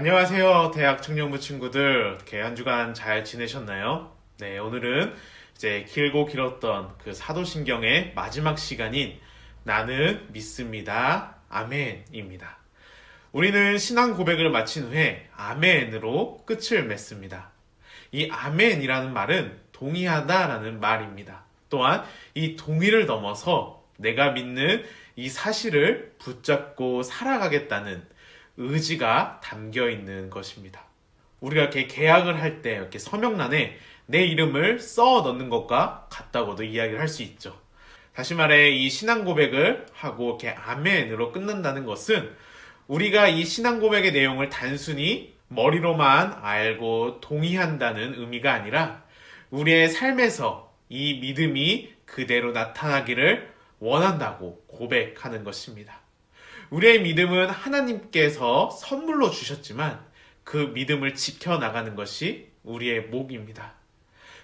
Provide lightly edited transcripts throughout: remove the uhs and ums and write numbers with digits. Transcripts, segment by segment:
안녕하세요. 대학 청년부 친구들. 어떻게 한 주간 잘 지내셨나요? 네, 오늘은 이제 길고 길었던 그 사도신경의 마지막 시간인 나는 믿습니다. 아멘입니다. 우리는 신앙 고백을 마친 후에 아멘으로 끝을 맺습니다. 이 아멘이라는 말은 동의하다라는 말입니다. 또한 이 동의를 넘어서 내가 믿는 이 사실을 붙잡고 살아가겠다는 의지가 담겨 있는 것입니다. 우리가 이렇게 계약을 할 때 이렇게 서명란에 내 이름을 써 넣는 것과 같다고도 이야기를 할 수 있죠. 다시 말해 이 신앙 고백을 하고 이렇게 아멘으로 끝난다는 것은 우리가 이 신앙 고백의 내용을 단순히 머리로만 알고 동의한다는 의미가 아니라 우리의 삶에서 이 믿음이 그대로 나타나기를 원한다고 고백하는 것입니다. 우리의 믿음은 하나님께서 선물로 주셨지만 그 믿음을 지켜나가는 것이 우리의 몫입니다.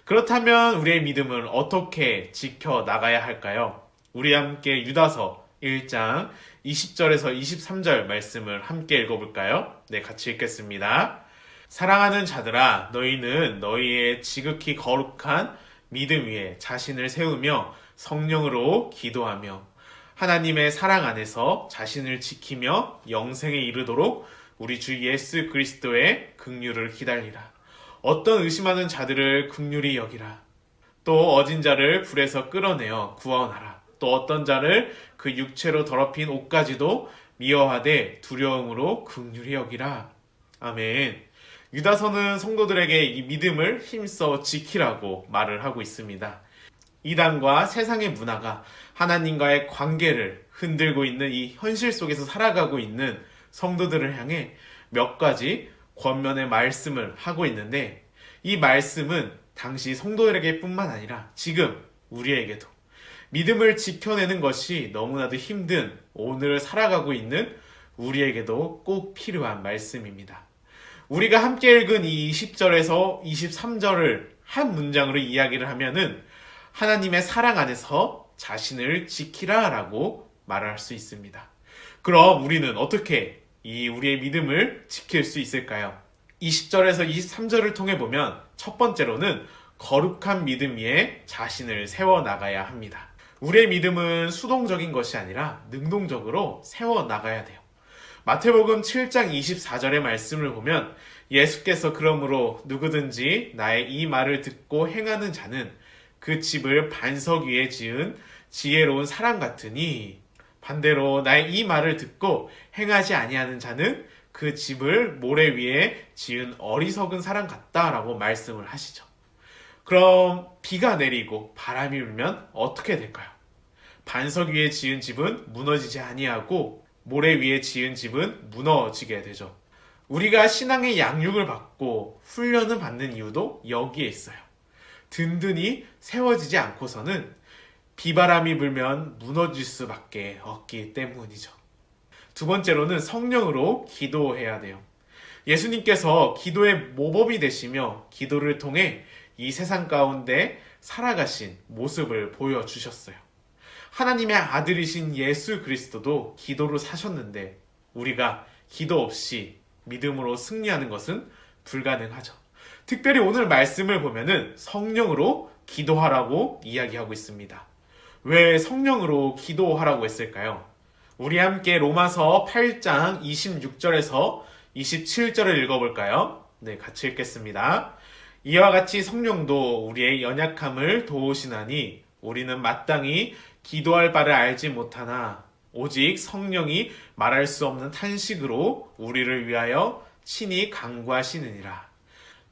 그렇다면 우리의 믿음을 어떻게 지켜나가야 할까요? 우리 함께 유다서 1장 20절에서 23절 말씀을 함께 읽어볼까요? 네, 같이 읽겠습니다. 사랑하는 자들아, 너희는 너희의 지극히 거룩한 믿음 위에 자신을 세우며 성령으로 기도하며 하나님의 사랑 안에서 자신을 지키며 영생에 이르도록 우리 주 예수 그리스도의 긍휼을 기다리라. 어떤 의심하는 자들을 긍휼히 여기라. 또 어진 자를 불에서 끌어내어 구원하라. 또 어떤 자를 그 육체로 더럽힌 옷까지도 미워하되 두려움으로 긍휼히 여기라. 아멘. 유다서는 성도들에게 이 믿음을 힘써 지키라고 말을 하고 있습니다. 이단과 세상의 문화가 하나님과의 관계를 흔들고 있는 이 현실 속에서 살아가고 있는 성도들을 향해 몇 가지 권면의 말씀을 하고 있는데, 이 말씀은 당시 성도들에게 뿐만 아니라 지금 우리에게도 믿음을 지켜내는 것이 너무나도 힘든 오늘을 살아가고 있는 우리에게도 꼭 필요한 말씀입니다. 우리가 함께 읽은 이 20절에서 23절을 한 문장으로 이야기를 하면은 하나님의 사랑 안에서 자신을 지키라 라고 말할 수 있습니다. 그럼 우리는 어떻게 우리의 믿음을 지킬 수 있을까요? 20절에서 23절을 통해 보면 첫 번째로는 거룩한 믿음 위에 자신을 세워나가야 합니다. 우리의 믿음은 수동적인 것이 아니라 능동적으로 세워나가야 돼요. 마태복음 7장 24절의 말씀을 보면 예수께서 그러므로 누구든지 나의 이 말을 듣고 행하는 자는 그 집을 반석 위에 지은 지혜로운 사람 같으니, 반대로 나의 이 말을 듣고 행하지 아니하는 자는 그 집을 모래 위에 지은 어리석은 사람 같다라고 말씀을 하시죠. 그럼 비가 내리고 바람이 불면 어떻게 될까요? 반석 위에 지은 집은 무너지지 아니하고 모래 위에 지은 집은 무너지게 되죠. 우리가 신앙의 양육을 받고 훈련을 받는 이유도 여기에 있어요. 든든히 세워지지 않고서는 비바람이 불면 무너질 수밖에 없기 때문이죠. 두 번째로는 성령으로 기도해야 돼요. 예수님께서 기도의 모범이 되시며 기도를 통해 이 세상 가운데 살아가신 모습을 보여주셨어요. 하나님의 아들이신 예수 그리스도도 기도로 사셨는데 우리가 기도 없이 믿음으로 승리하는 것은 불가능하죠. 특별히 오늘 말씀을 보면은 성령으로 기도하라고 이야기하고 있습니다. 왜 성령으로 기도하라고 했을까요? 우리 함께 로마서 8장 26절에서 27절을 읽어볼까요? 네, 같이 읽겠습니다. 이와 같이 성령도 우리의 연약함을 도우시나니 우리는 마땅히 기도할 바를 알지 못하나 오직 성령이 말할 수 없는 탄식으로 우리를 위하여 친히 간구하시느니라.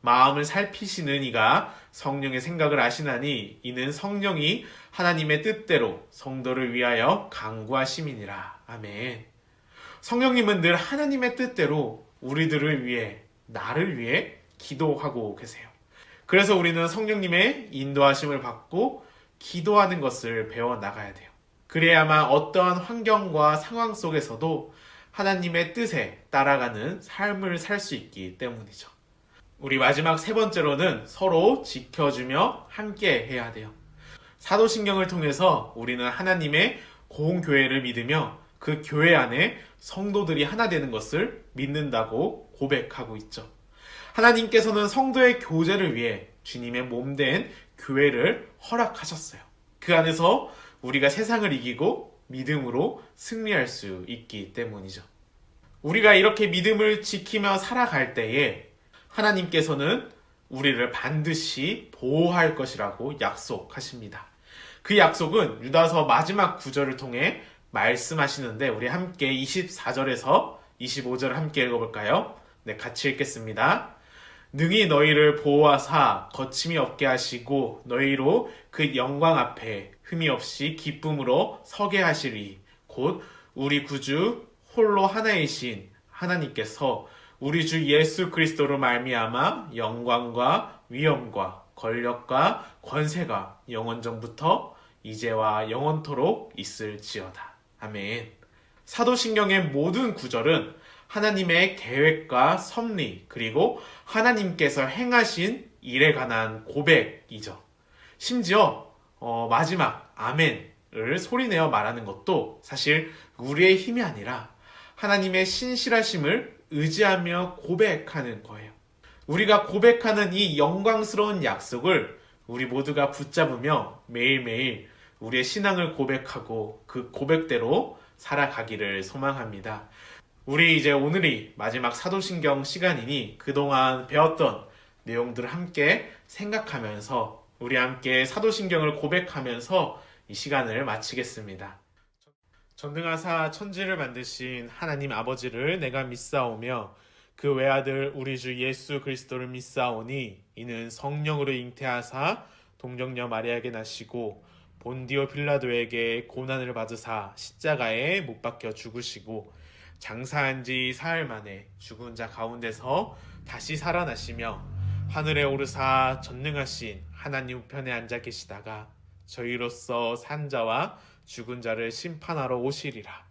마음을 살피시는 이가 성령의 생각을 아시나니 이는 성령이 하나님의 뜻대로 성도를 위하여 간구하심이니라. 아멘. 성령님은 늘 하나님의 뜻대로 우리들을 위해, 나를 위해 기도하고 계세요. 그래서 우리는 성령님의 인도하심을 받고 기도하는 것을 배워나가야 돼요. 그래야만 어떠한 환경과 상황 속에서도 하나님의 뜻에 따라가는 삶을 살 수 있기 때문이죠. 우리 마지막 세 번째로는 서로 지켜주며 함께 해야 돼요. 사도신경을 통해서 우리는 하나님의 공교회를 믿으며 그 교회 안에 성도들이 하나 되는 것을 믿는다고 고백하고 있죠. 하나님께서는 성도의 교제를 위해 주님의 몸된 교회를 허락하셨어요. 그 안에서 우리가 세상을 이기고 믿음으로 승리할 수 있기 때문이죠. 우리가 이렇게 믿음을 지키며 살아갈 때에 하나님께서는 우리를 반드시 보호할 것이라고 약속하십니다. 그 약속은 유다서 마지막 구절을 통해 말씀하시는데 우리 함께 24절에서 25절 함께 읽어볼까요? 네, 같이 읽겠습니다. 능히 너희를 보호하사 거침이 없게 하시고 너희로 그 영광 앞에 흠이 없이 기쁨으로 서게 하시리. 곧 우리 구주 홀로 하나이신 하나님께서 우리 주 예수 그리스도로 말미암아 영광과 위엄과 권력과 권세가 영원전부터 이제와 영원토록 있을지어다. 아멘. 사도신경의 모든 구절은 하나님의 계획과 섭리 그리고 하나님께서 행하신 일에 관한 고백이죠. 심지어 마지막 아멘을 소리내어 말하는 것도 사실 우리의 힘이 아니라 하나님의 신실하심을 의지하며 고백하는 거예요. 우리가 고백하는 이 영광스러운 약속을 우리 모두가 붙잡으며 매일매일 우리의 신앙을 고백하고 그 고백대로 살아가기를 소망합니다. 우리 이제 오늘이 마지막 사도신경 시간이니 그동안 배웠던 내용들을 함께 생각하면서 우리 함께 사도신경을 고백하면서 이 시간을 마치겠습니다. 전능하사 천지를 만드신 하나님 아버지를 내가 믿사오며 그 외아들 우리 주 예수 그리스도를 믿사오니 이는 성령으로 잉태하사 동정녀 마리아에게 나시고 본디오 빌라도에게 고난을 받으사 십자가에 못 박혀 죽으시고 장사한 지 사흘 만에 죽은 자 가운데서 다시 살아나시며 하늘에 오르사 전능하신 하나님 우편에 앉아 계시다가 저희로서 산 자와 죽은 자를 심판하러 오시리라.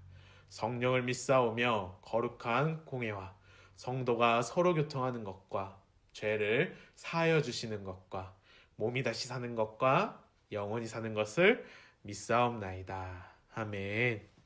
성령을 믿사오며 거룩한 공회와 성도가 서로 교통하는 것과 죄를 사하여 주시는 것과 몸이 다시 사는 것과 영원히 사는 것을 믿사옵나이다. 아멘.